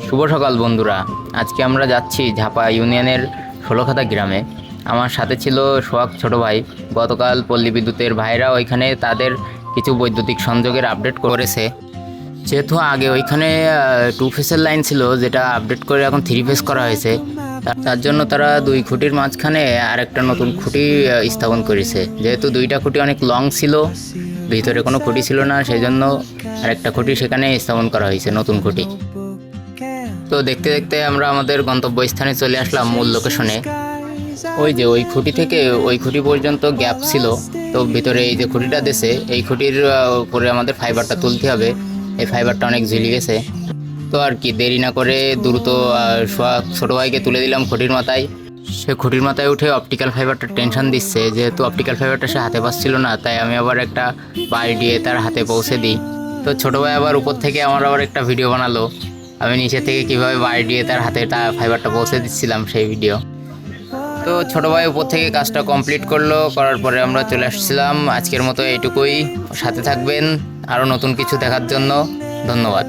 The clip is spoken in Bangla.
শুভ সকাল বন্ধুরা। আজকে আমরা যাচ্ছি ঝাপা ইউনিয়নের ষোলখাতা গ্রামে। আমার সাথে ছিল সোহাগ ছোট ভাই। গতকাল পল্লী বিদ্যুতের ভাইরা ওইখানে তাদের কিছু বৈদ্যুতিক সংযোগের আপডেট করেছে। যেহেতু আগে ওইখানে 2 ফেসের লাইন ছিল, যেটা আপডেট করে এখন 3 ফেস করা হয়েছে, তার জন্য তারা 2 খুঁটির মাঝখানে আরেকটা নতুন খুঁটি স্থাপন করেছে। যেহেতু 2টা খুঁটি অনেক লং ছিল, ভিতরে কোনো খুঁটি ছিল না, সেই জন্য আরেকটা খুঁটি সেখানে স্থাপন করা হয়েছে, নতুন খুঁটি। তো দেখতে দেখতে আমরা আমাদের গন্তব্যস্থানে চলে আসলাম, মূল লোকেশনে। ওই যে ওই খুঁটি থেকে ওই খুঁটি পর্যন্ত গ্যাপ ছিল, তো ভিতরে এই যে খুঁটিটা দিয়েছে, এই খুঁটির উপরে আমাদের ফাইবারটা তুলতে হবে। এই ফাইবারটা অনেক ঝুলে গেছে, তো আর কি দেরি না করে দ্রুত ছোটো ভাইকে তুলে দিলাম খুঁটির মাথায়। সে খুঁটির মাথায় উঠে অপটিক্যাল ফাইবারটা টেনশন দিচ্ছে। যেহেতু অপটিক্যাল ফাইবারটা সে হাতে পাচ্ছিল না, তাই আমি আবার একটা বাড়ি দিয়ে তার হাতে পৌঁছে দিই। তো ছোটো ভাই আবার উপর থেকে আমার আবার একটা ভিডিও বানালো, আমি নিচে থেকে কীভাবে বাড়ি দিয়ে তার হাতে ফাইবারটা পৌঁছে দিচ্ছিলাম সেই ভিডিও। তো ছোটো ভাই উপর থেকে কাজটা কমপ্লিট করলো, করার পরে আমরা চলে আসছিলাম। আজকের মতো এইটুকুই, সাথে থাকবেন আরও নতুন কিছু দেখার জন্য। ধন্যবাদ।